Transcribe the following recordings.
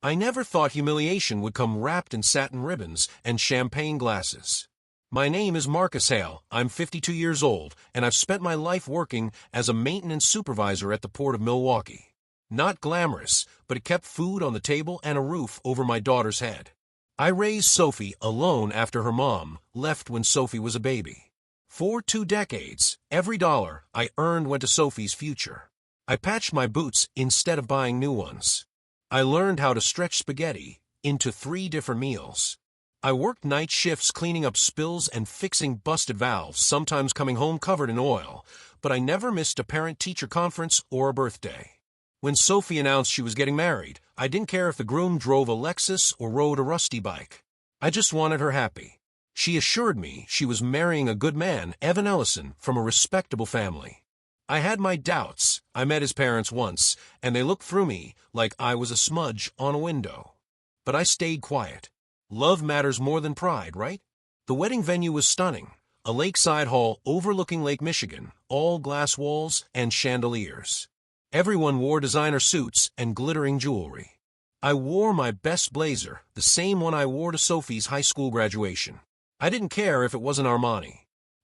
I never thought humiliation would come wrapped in satin ribbons and champagne glasses. My name is Marcus Hale. I'm 52 years old, and I've spent my life working as a maintenance supervisor at the Port of Milwaukee. Not glamorous, but it kept food on the table and a roof over my daughter's head. I raised Sophie alone after her mom left when Sophie was a baby. For 2 decades, every dollar I earned went to Sophie's future. I patched my boots instead of buying new ones. I learned how to stretch spaghetti into 3 different meals. I worked night shifts cleaning up spills and fixing busted valves, sometimes coming home covered in oil, but I never missed a parent-teacher conference or a birthday. When Sophie announced she was getting married, I didn't care if the groom drove a Lexus or rode a rusty bike. I just wanted her happy. She assured me she was marrying a good man, Evan Ellison, from a respectable family. I had my doubts. I met his parents once, and they looked through me like I was a smudge on a window. But I stayed quiet. Love matters more than pride, right? The wedding venue was stunning. A lakeside hall overlooking Lake Michigan, all glass walls and chandeliers. Everyone wore designer suits and glittering jewelry. I wore my best blazer, the same one I wore to Sophie's high school graduation. I didn't care if it wasn't Armani.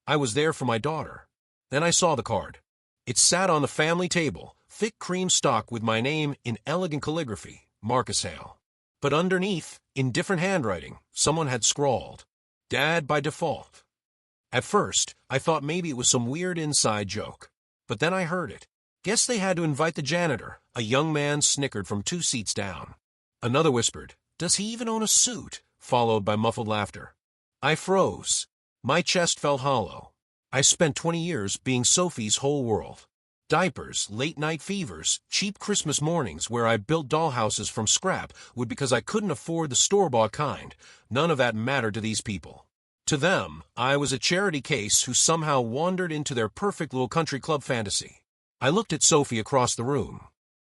I was there for my daughter. Then I saw the card. It sat on the family table, thick cream stock with my name in elegant calligraphy, Marcus Hale. But underneath, in different handwriting, someone had scrawled, Dad by default. At first, I thought maybe it was some weird inside joke. But then I heard it. Guess they had to invite the janitor. A young man snickered from 2 seats down. Another whispered, Does he even own a suit? Followed by muffled laughter. I froze. My chest felt hollow. I spent 20 years being Sophie's whole world. Diapers, late-night fevers, cheap Christmas mornings where I built dollhouses from scrap would because I couldn't afford the store-bought kind. None of that mattered to these people. To them, I was a charity case who somehow wandered into their perfect little country club fantasy. I looked at Sophie across the room.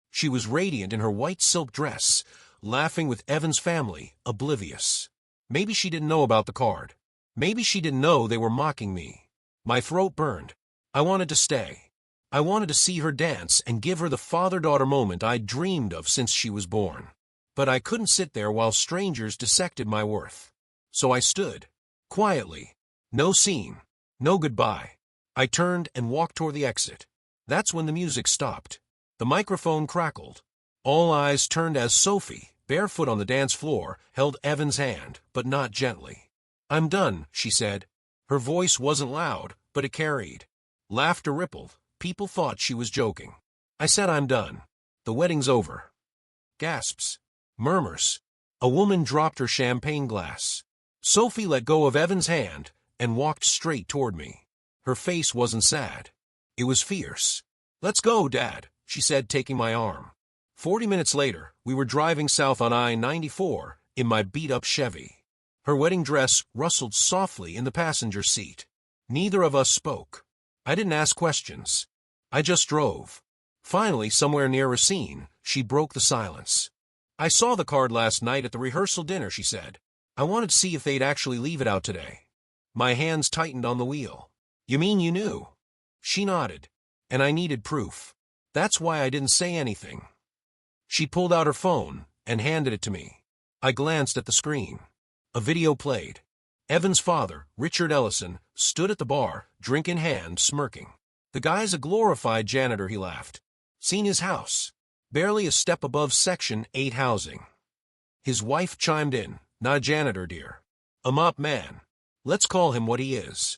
She was radiant in her white silk dress, laughing with Evan's family, oblivious. Maybe she didn't know about the card. Maybe she didn't know they were mocking me. My throat burned. I wanted to stay. I wanted to see her dance and give her the father-daughter moment I'd dreamed of since she was born. But I couldn't sit there while strangers dissected my worth. So I stood, quietly. No scene. No goodbye. I turned and walked toward the exit. That's when the music stopped. The microphone crackled. All eyes turned as Sophie, barefoot on the dance floor, held Evan's hand, but not gently. I'm done, she said. Her voice wasn't loud, but it carried. Laughter rippled. People thought she was joking. I said I'm done. The wedding's over. Gasps. Murmurs. A woman dropped her champagne glass. Sophie let go of Evan's hand and walked straight toward me. Her face wasn't sad. It was fierce. Let's go, Dad, she said, taking my arm. 40 minutes later, we were driving south on I-94 in my beat-up Chevy. Her wedding dress rustled softly in the passenger seat. Neither of us spoke. I didn't ask questions. I just drove. Finally, somewhere near Racine, she broke the silence. I saw the card last night at the rehearsal dinner, she said. I wanted to see if they'd actually leave it out today. My hands tightened on the wheel. You mean you knew? She nodded. And I needed proof. That's why I didn't say anything. She pulled out her phone and handed it to me. I glanced at the screen. A video played. Evan's father, Richard Ellison, stood at the bar, drink in hand, smirking. The guy's a glorified janitor, he laughed. Seen his house. Barely a step above Section 8 housing. His wife chimed in. Not a janitor, dear. A mop man. Let's call him what he is.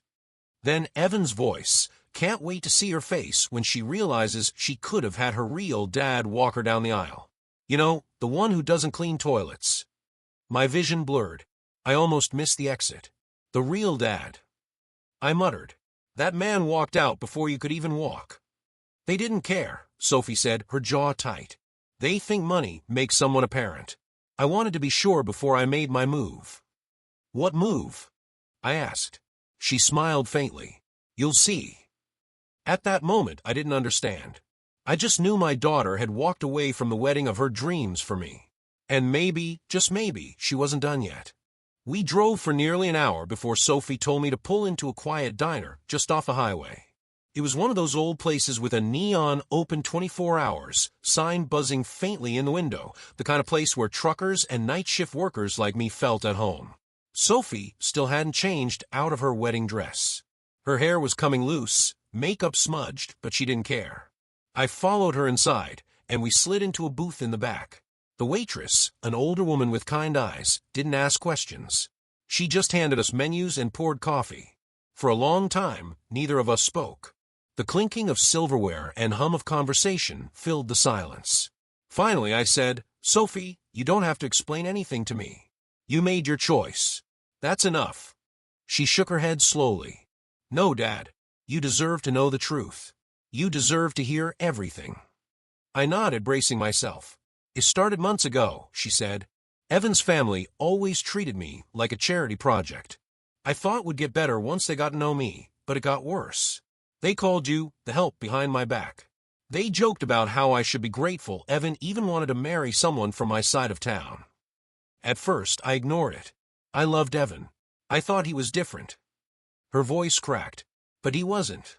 Then Evan's voice. Can't wait to see her face when she realizes she could have had her real dad walk her down the aisle. You know, the one who doesn't clean toilets. My vision blurred. I almost missed the exit. The real dad. I muttered. That man walked out before you could even walk. They didn't care, Sophie said, her jaw tight. They think money makes someone a parent. I wanted to be sure before I made my move. What move? I asked. She smiled faintly. You'll see. At that moment, I didn't understand. I just knew my daughter had walked away from the wedding of her dreams for me. And maybe, just maybe, she wasn't done yet. We drove for nearly an hour before Sophie told me to pull into a quiet diner just off the highway. It was one of those old places with a neon open 24 hours, sign buzzing faintly in the window, the kind of place where truckers and night shift workers like me felt at home. Sophie still hadn't changed out of her wedding dress. Her hair was coming loose, makeup smudged, but she didn't care. I followed her inside, and we slid into a booth in the back. The waitress, an older woman with kind eyes, didn't ask questions. She just handed us menus and poured coffee. For a long time, neither of us spoke. The clinking of silverware and hum of conversation filled the silence. Finally, I said, "Sophie, you don't have to explain anything to me. You made your choice. That's enough." She shook her head slowly. "No, Dad. You deserve to know the truth. You deserve to hear everything." I nodded, bracing myself. "It started months ago," she said. "Evan's family always treated me like a charity project. I thought it would get better once they got to know me, but it got worse. They called you the help behind my back. They joked about how I should be grateful Evan even wanted to marry someone from my side of town. At first, I ignored it. I loved Evan. I thought he was different." Her voice cracked, but he wasn't.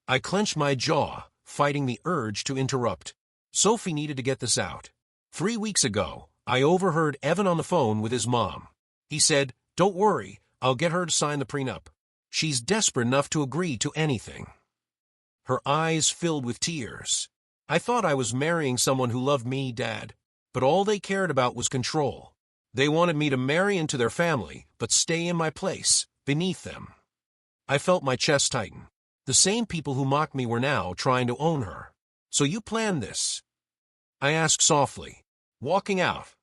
I clenched my jaw, fighting the urge to interrupt. Sophie needed to get this out. 3 weeks ago, I overheard Evan on the phone with his mom. He said, "Don't worry, I'll get her to sign the prenup. She's desperate enough to agree to anything." Her eyes filled with tears. I thought I was marrying someone who loved me, Dad, but all they cared about was control. They wanted me to marry into their family, but stay in my place, beneath them. I felt my chest tighten. The same people who mocked me were now trying to own her. "So you planned this?" I asked softly, walking out.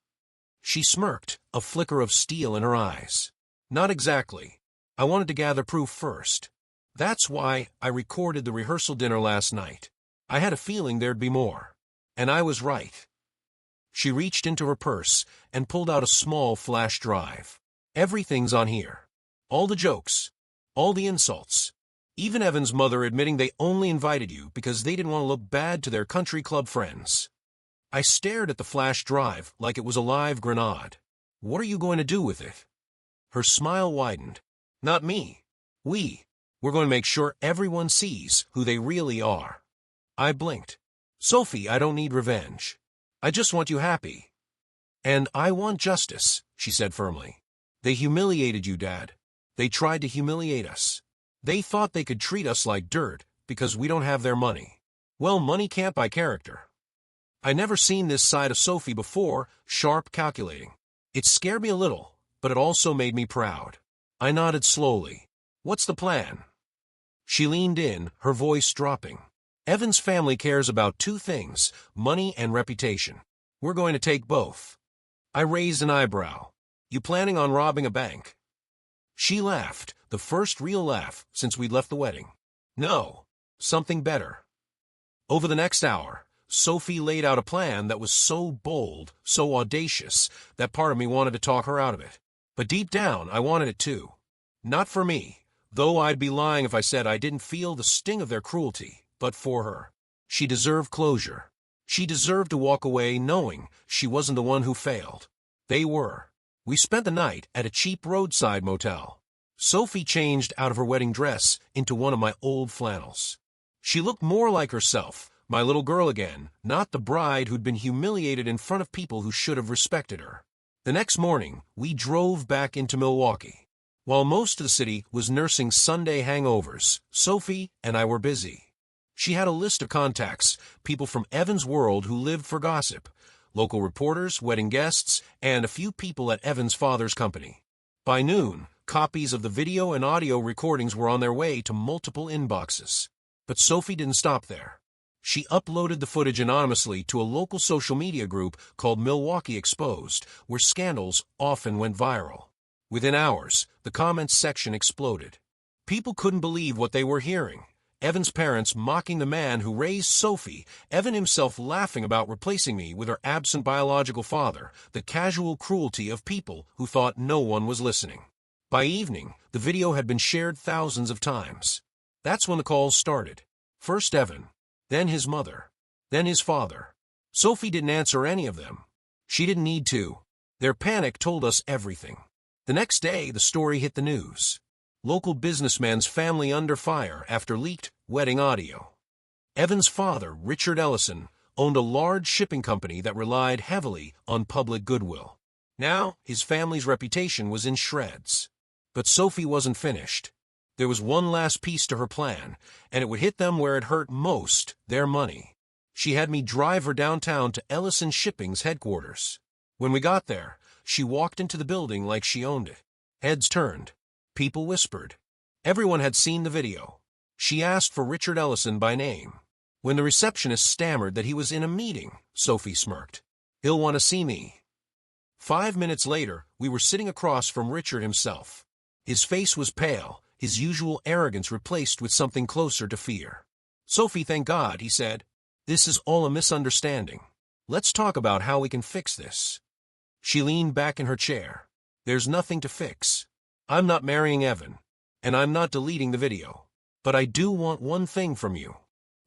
She smirked, a flicker of steel in her eyes. "Not exactly. I wanted to gather proof first. That's why I recorded the rehearsal dinner last night. I had a feeling there'd be more. And I was right." She reached into her purse and pulled out a small flash drive. "Everything's on here. All the jokes. All the insults. Even Evan's mother admitting they only invited you because they didn't want to look bad to their country club friends." I stared at the flash drive like it was a live grenade. "What are you going to do with it?" Her smile widened. "Not me. We're going to make sure everyone sees who they really are." I blinked. "Sophie, I don't need revenge. I just want you happy." "And I want justice," she said firmly. "They humiliated you, Dad. They tried to humiliate us. They thought they could treat us like dirt because we don't have their money. Well, money can't buy character." I never seen this side of Sophie before, sharp, calculating. It scared me a little, but it also made me proud. I nodded slowly. "What's the plan?" She leaned in, her voice dropping. "Evan's family cares about 2 things, money and reputation. We're going to take both." I raised an eyebrow. "You planning on robbing a bank?" She laughed, the first real laugh since we'd left the wedding. "No, something better." Over the next hour, Sophie laid out a plan that was so bold, so audacious, that part of me wanted to talk her out of it. But deep down, I wanted it too. Not for me, though I'd be lying if I said I didn't feel the sting of their cruelty, but for her. She deserved closure. She deserved to walk away knowing she wasn't the one who failed. They were. We spent the night at a cheap roadside motel. Sophie changed out of her wedding dress into one of my old flannels. She looked more like herself, my little girl again, not the bride who'd been humiliated in front of people who should have respected her. The next morning, we drove back into Milwaukee. While most of the city was nursing Sunday hangovers, Sophie and I were busy. She had a list of contacts, people from Evan's world who lived for gossip, local reporters, wedding guests, and a few people at Evan's father's company. By noon, copies of the video and audio recordings were on their way to multiple inboxes. But Sophie didn't stop there. She uploaded the footage anonymously to a local social media group called Milwaukee Exposed, where scandals often went viral. Within hours, the comments section exploded. People couldn't believe what they were hearing. Evan's parents mocking the man who raised Sophie, Evan himself laughing about replacing me with her absent biological father, the casual cruelty of people who thought no one was listening. By evening, the video had been shared thousands of times. That's when the calls started. First Evan, then his mother, then his father. Sophie didn't answer any of them. She didn't need to. Their panic told us everything. The next day, the story hit the news. Local businessman's family under fire after leaked wedding audio. Evan's father, Richard Ellison, owned a large shipping company that relied heavily on public goodwill. Now, his family's reputation was in shreds. But Sophie wasn't finished. There was one last piece to her plan, and it would hit them where it hurt most, their money. She had me drive her downtown to Ellison Shipping's headquarters. When we got there, she walked into the building like she owned it. Heads turned. People whispered. Everyone had seen the video. She asked for Richard Ellison by name. When the receptionist stammered that he was in a meeting, Sophie smirked. He'll want to see me. 5 minutes later, we were sitting across from Richard himself. His face was pale, his usual arrogance replaced with something closer to fear. Sophie, thank God, he said. This is all a misunderstanding. Let's talk about how we can fix this. She leaned back in her chair. There's nothing to fix. I'm not marrying Evan, and I'm not deleting the video. But I do want one thing from you.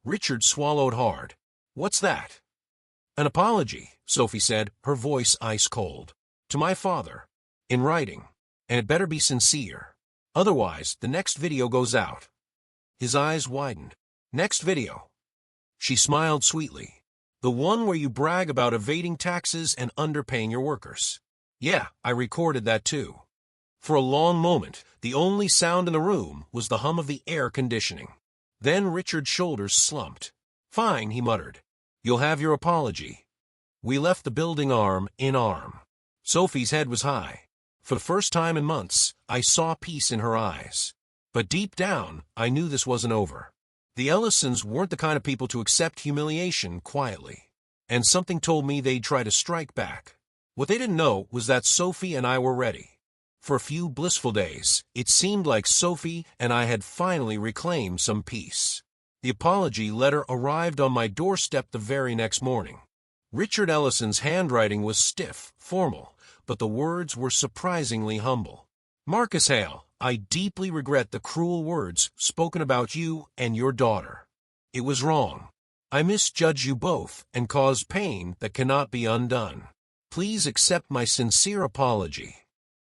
Richard swallowed hard. What's that? An apology, Sophie said, her voice ice cold. To my father. In writing. And it better be sincere. Otherwise, the next video goes out. His eyes widened. Next video. She smiled sweetly. The one where you brag about evading taxes and underpaying your workers. Yeah, I recorded that too. For a long moment, the only sound in the room was the hum of the air conditioning. Then Richard's shoulders slumped. Fine, he muttered. You'll have your apology. We left the building arm in arm. Sophie's head was high. For the first time in months, I saw peace in her eyes. But deep down, I knew this wasn't over. The Ellisons weren't the kind of people to accept humiliation quietly. And something told me they'd try to strike back. What they didn't know was that Sophie and I were ready. For a few blissful days, it seemed like Sophie and I had finally reclaimed some peace. The apology letter arrived on my doorstep the very next morning. Richard Ellison's handwriting was stiff, formal, but the words were surprisingly humble. Marcus Hale, I deeply regret the cruel words spoken about you and your daughter. It was wrong. I misjudged you both and caused pain that cannot be undone. Please accept my sincere apology.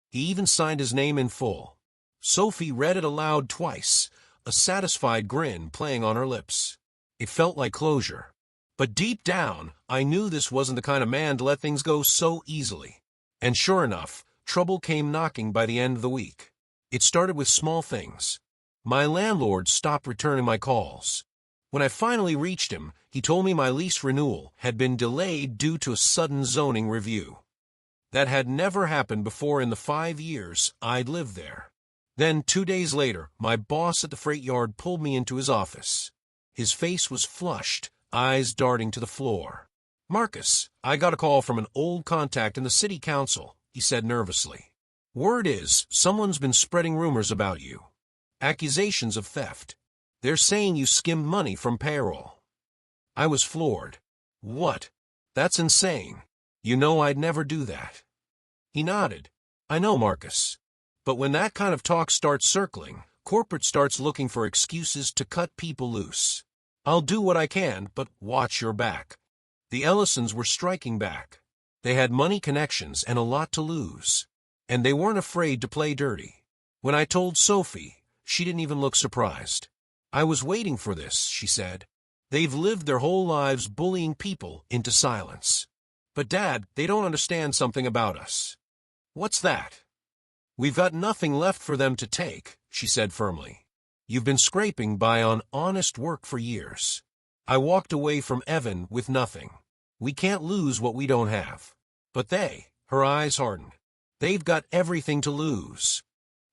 He even signed his name in full. Sophie read it aloud twice, a satisfied grin playing on her lips. It felt like closure. But deep down, I knew this wasn't the kind of man to let things go so easily. And sure enough, trouble came knocking by the end of the week. It started with small things. My landlord stopped returning my calls. When I finally reached him, he told me my lease renewal had been delayed due to a sudden zoning review. That had never happened before in the 5 years I'd lived there. Then 2 days later, my boss at the freight yard pulled me into his office. His face was flushed, eyes darting to the floor. Marcus, I got a call from an old contact in the city council, he said nervously. Word is, someone's been spreading rumors about you. Accusations of theft. They're saying you skimmed money from payroll. I was floored. What? That's insane. You know I'd never do that. He nodded. I know, Marcus. But when that kind of talk starts circling, corporate starts looking for excuses to cut people loose. I'll do what I can, but watch your back. The Ellisons were striking back. They had money connections and a lot to lose. And they weren't afraid to play dirty. When I told Sophie, she didn't even look surprised. I was waiting for this, she said. They've lived their whole lives bullying people into silence. But Dad, they don't understand something about us. What's that? We've got nothing left for them to take, she said firmly. You've been scraping by on honest work for years. I walked away from Evan with nothing. We can't lose what we don't have. But they, her eyes hardened. They've got everything to lose.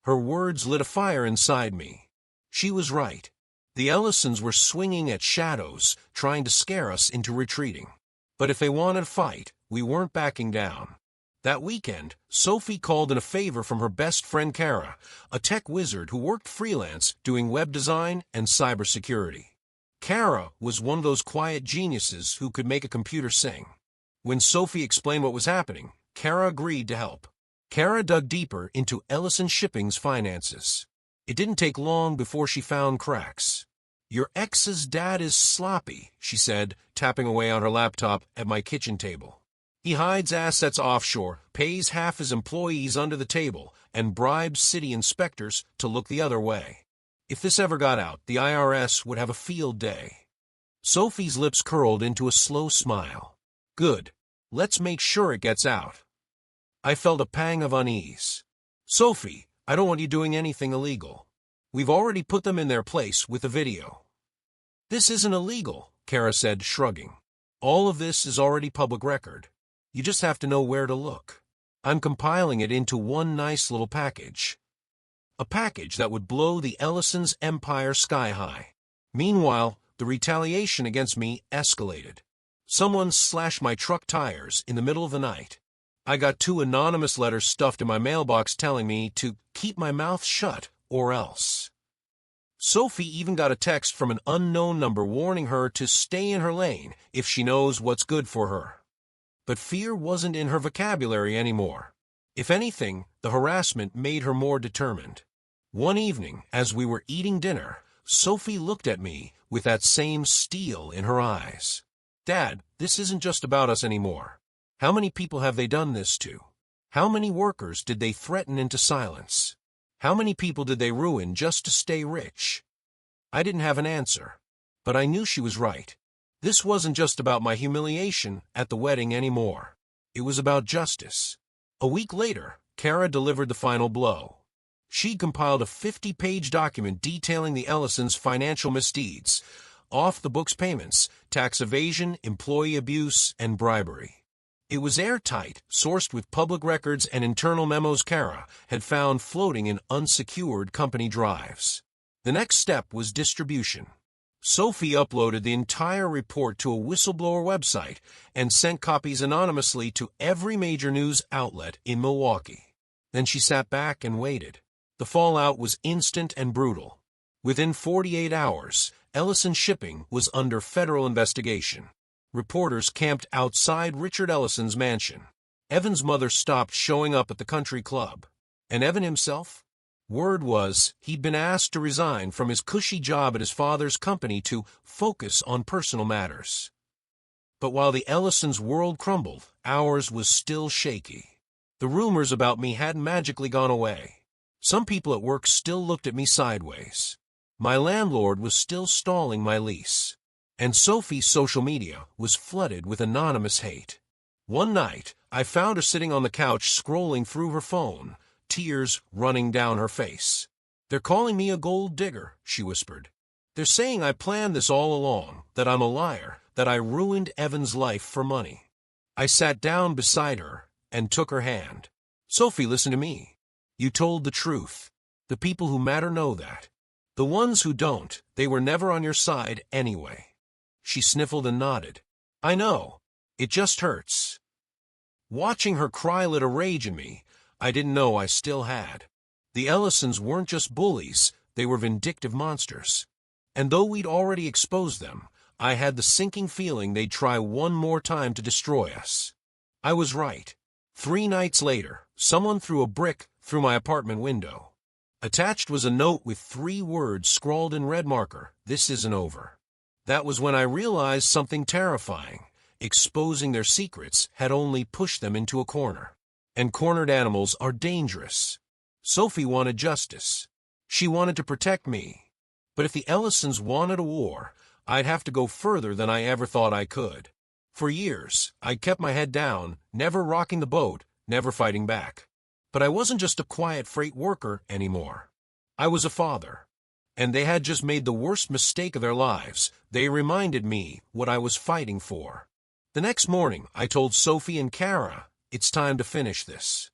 Her words lit a fire inside me. She was right. The Ellisons were swinging at shadows, trying to scare us into retreating. But if they wanted a fight, we weren't backing down. That weekend, Sophie called in a favor from her best friend Kara, a tech wizard who worked freelance doing web design and cybersecurity. Kara was one of those quiet geniuses who could make a computer sing. When Sophie explained what was happening, Kara agreed to help. Kara dug deeper into Ellison Shipping's finances. It didn't take long before she found cracks. Your ex's dad is sloppy, she said, tapping away on her laptop at my kitchen table. He hides assets offshore, pays half his employees under the table, and bribes city inspectors to look the other way. If this ever got out, the IRS would have a field day. Sophie's lips curled into a slow smile. Good. Let's make sure it gets out. I felt a pang of unease. Sophie, I don't want you doing anything illegal. We've already put them in their place with the video. This isn't illegal, Kara said, shrugging. All of this is already public record. You just have to know where to look. I'm compiling it into one nice little package. A package that would blow the Ellisons' empire sky high. Meanwhile, the retaliation against me escalated. Someone slashed my truck tires in the middle of the night. I got 2 anonymous letters stuffed in my mailbox telling me to keep my mouth shut or else. Sophie even got a text from an unknown number warning her to stay in her lane if she knows what's good for her. But fear wasn't in her vocabulary anymore. If anything, the harassment made her more determined. One evening, as we were eating dinner, Sophie looked at me with that same steel in her eyes. Dad, this isn't just about us anymore. How many people have they done this to? How many workers did they threaten into silence? How many people did they ruin just to stay rich? I didn't have an answer, but I knew she was right. This wasn't just about my humiliation at the wedding anymore. It was about justice. A week later, Kara delivered the final blow. She compiled a 50-page document detailing the Ellisons' financial misdeeds, off-the-books payments, tax evasion, employee abuse, and bribery. It was airtight, sourced with public records and internal memos Kara had found floating in unsecured company drives. The next step was distribution. Sophie uploaded the entire report to a whistleblower website and sent copies anonymously to every major news outlet in Milwaukee. Then she sat back and waited. The fallout was instant and brutal. Within 48 hours, Ellison Shipping was under federal investigation. Reporters camped outside Richard Ellison's mansion. Evan's mother stopped showing up at the country club. And Evan himself? Word was he'd been asked to resign from his cushy job at his father's company to focus on personal matters. But while the Ellisons' world crumbled, ours was still shaky. The rumors about me hadn't magically gone away. Some people at work still looked at me sideways. My landlord was still stalling my lease. And Sophie's social media was flooded with anonymous hate. One night, I found her sitting on the couch scrolling through her phone, tears running down her face. They're calling me a gold digger, she whispered. They're saying I planned this all along, that I'm a liar, that I ruined Evan's life for money. I sat down beside her and took her hand. Sophie, listen to me. You told the truth. The people who matter know that. The ones who don't, they were never on your side anyway. She sniffled and nodded. I know. It just hurts. Watching her cry lit a rage in me I didn't know I still had. The Ellisons weren't just bullies, they were vindictive monsters. And though we'd already exposed them, I had the sinking feeling they'd try one more time to destroy us. I was right. 3 nights later, someone threw a brick through my apartment window. Attached was a note with 3 words scrawled in red marker, "This isn't over." That was when I realized something terrifying. Exposing their secrets had only pushed them into a corner. And cornered animals are dangerous. Sophie wanted justice. She wanted to protect me. But if the Ellisons wanted a war, I'd have to go further than I ever thought I could. For years, I kept my head down, never rocking the boat, never fighting back. But I wasn't just a quiet freight worker anymore. I was a father. And they had just made the worst mistake of their lives. They reminded me what I was fighting for. The next morning, I told Sophie and Kara, it's time to finish this.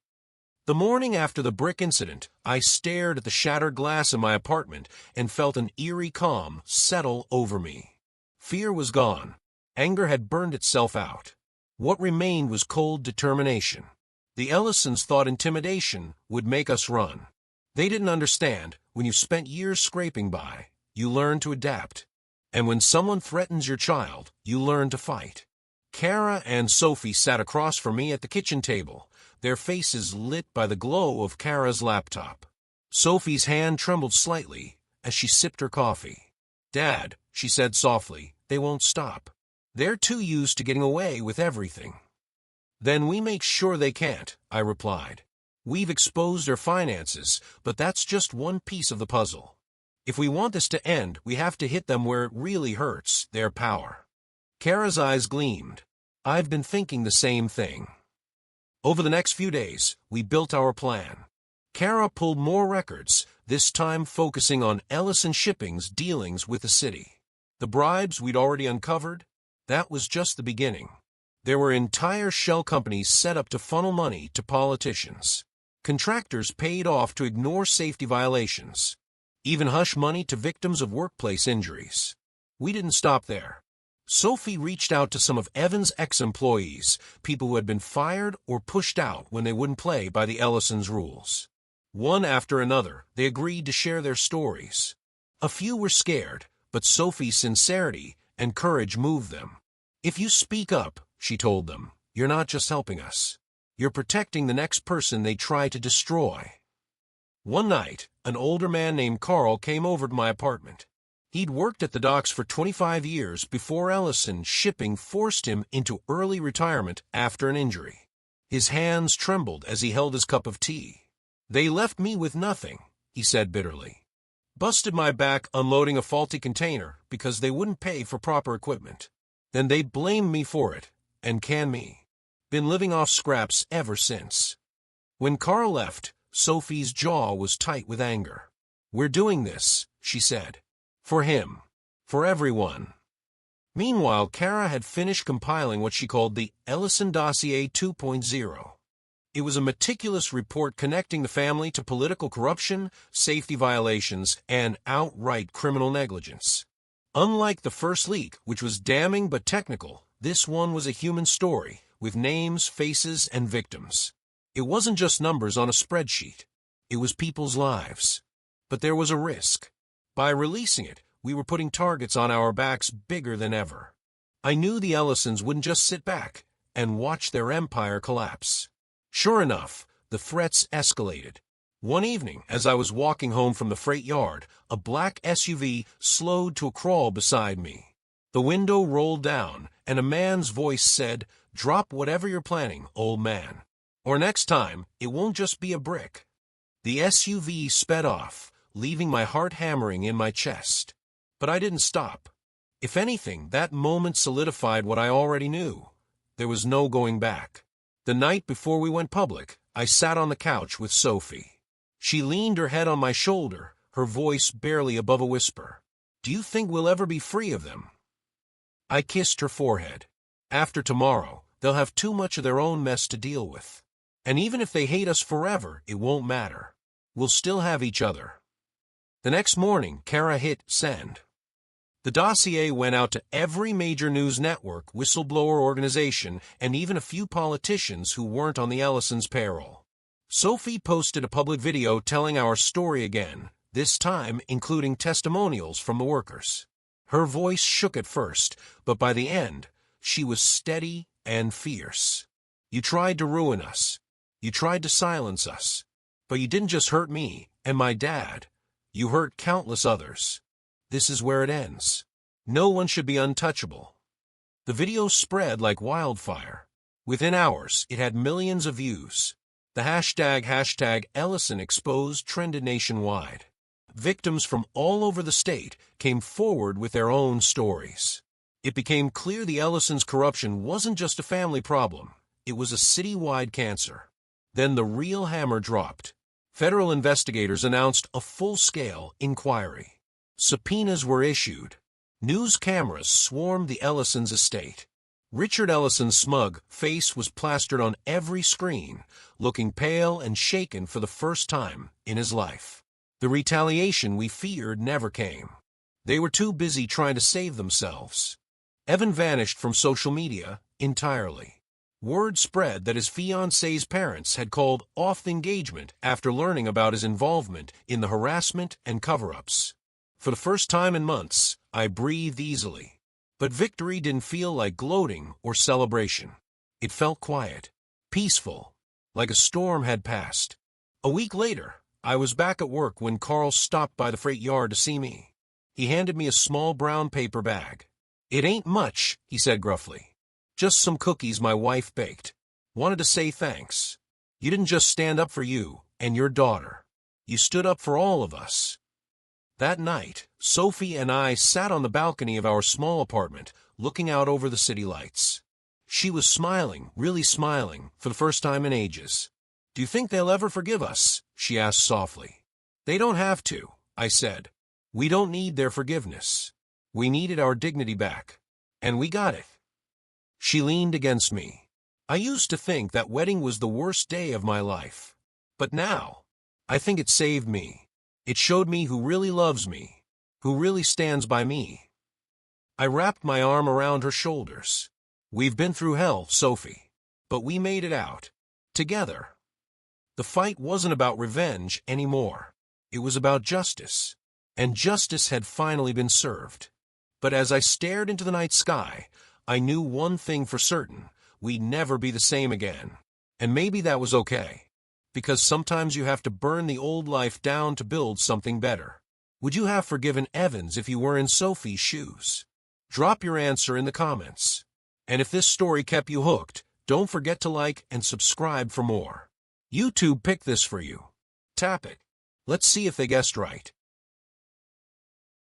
The morning after the brick incident, I stared at the shattered glass in my apartment and felt an eerie calm settle over me. Fear was gone. Anger had burned itself out. What remained was cold determination. The Ellisons thought intimidation would make us run. They didn't understand, when you've spent years scraping by, you learn to adapt. And when someone threatens your child, you learn to fight. Kara and Sophie sat across from me at the kitchen table, their faces lit by the glow of Kara's laptop. Sophie's hand trembled slightly as she sipped her coffee. "Dad," she said softly, "they won't stop. They're too used to getting away with everything." "Then we make sure they can't," I replied. "We've exposed their finances, but that's just one piece of the puzzle. If we want this to end, we have to hit them where it really hurts, their power. Kara's eyes gleamed. I've been thinking the same thing. Over the next few days, we built our plan. Kara pulled more records, this time focusing on Ellison Shipping's dealings with the city. The bribes we'd already uncovered, that was just the beginning. There were entire shell companies set up to funnel money to politicians. Contractors paid off to ignore safety violations. Even hush money to victims of workplace injuries. We didn't stop there. Sophie reached out to some of Evan's ex-employees, people who had been fired or pushed out when they wouldn't play by the Ellison's rules. One after another, they agreed to share their stories. A few were scared, but Sophie's sincerity and courage moved them. If you speak up, she told them, you're not just helping us. You're protecting the next person they try to destroy. One night, an older man named Carl came over to my apartment. He'd worked at the docks for 25 years before Ellison Shipping forced him into early retirement after an injury. His hands trembled as he held his cup of tea. They left me with nothing, he said bitterly. Busted my back unloading a faulty container because they wouldn't pay for proper equipment. Then they blamed me for it, and canned me. Been living off scraps ever since. When Carl left, Sophie's jaw was tight with anger. We're doing this, she said. For him. For everyone. Meanwhile, Kara had finished compiling what she called the Ellison Dossier 2.0. It was a meticulous report connecting the family to political corruption, safety violations, and outright criminal negligence. Unlike the first leak, which was damning but technical, this one was a human story, with names, faces, and victims. It wasn't just numbers on a spreadsheet. It was people's lives. But there was a risk. By releasing it, we were putting targets on our backs bigger than ever. I knew the Ellisons wouldn't just sit back and watch their empire collapse. Sure enough, the threats escalated. One evening, as I was walking home from the freight yard, a black SUV slowed to a crawl beside me. The window rolled down, and a man's voice said, "Drop whatever you're planning, old man. Or next time, it won't just be a brick." The SUV sped off, leaving my heart hammering in my chest. But I didn't stop. If anything, that moment solidified what I already knew. There was no going back. The night before we went public, I sat on the couch with Sophie. She leaned her head on my shoulder, her voice barely above a whisper. "Do you think we'll ever be free of them?" I kissed her forehead. After tomorrow, they'll have too much of their own mess to deal with. And even if they hate us forever, it won't matter. We'll still have each other. The next morning, Kara hit send. The dossier went out to every major news network, whistleblower organization, and even a few politicians who weren't on the Ellisons' payroll. Sophie posted a public video telling our story again, this time including testimonials from the workers. Her voice shook at first, but by the end, she was steady and fierce. You tried to ruin us. You tried to silence us. But you didn't just hurt me and my dad. You hurt countless others. This is where it ends. No one should be untouchable. The video spread like wildfire. Within hours, it had millions of views. The hashtag Ellison Exposed trended nationwide. Victims from all over the state came forward with their own stories. It became clear the Ellisons' corruption wasn't just a family problem. It was a citywide cancer. Then the real hammer dropped. Federal investigators announced a full-scale inquiry. Subpoenas were issued. News cameras swarmed the Ellisons' estate. Richard Ellison's smug face was plastered on every screen, looking pale and shaken for the first time in his life. The retaliation we feared never came. They were too busy trying to save themselves. Evan vanished from social media entirely. Word spread that his fiancé's parents had called off the engagement after learning about his involvement in the harassment and cover-ups. For the first time in months, I breathed easily. But victory didn't feel like gloating or celebration. It felt quiet, peaceful, like a storm had passed. A week later, I was back at work when Carl stopped by the freight yard to see me. He handed me a small brown paper bag. "It ain't much," he said gruffly. "Just some cookies my wife baked. Wanted to say thanks. You didn't just stand up for you and your daughter. You stood up for all of us." That night, Sophie and I sat on the balcony of our small apartment, looking out over the city lights. She was smiling, really smiling, for the first time in ages. "Do you think they'll ever forgive us?" she asked softly. "They don't have to," I said. "We don't need their forgiveness. We needed our dignity back. And we got it." She leaned against me. "I used to think that wedding was the worst day of my life. But now, I think it saved me. It showed me who really loves me, who really stands by me." I wrapped my arm around her shoulders. "We've been through hell, Sophie. But we made it out. Together." The fight wasn't about revenge anymore. It was about justice. And justice had finally been served. But as I stared into the night sky, I knew one thing for certain: we'd never be the same again. And maybe that was okay. Because sometimes you have to burn the old life down to build something better. Would you have forgiven Evans if you were in Sophie's shoes? Drop your answer in the comments. And if this story kept you hooked, don't forget to like and subscribe for more. YouTube picked this for you. Tap it. Let's see if they guessed right.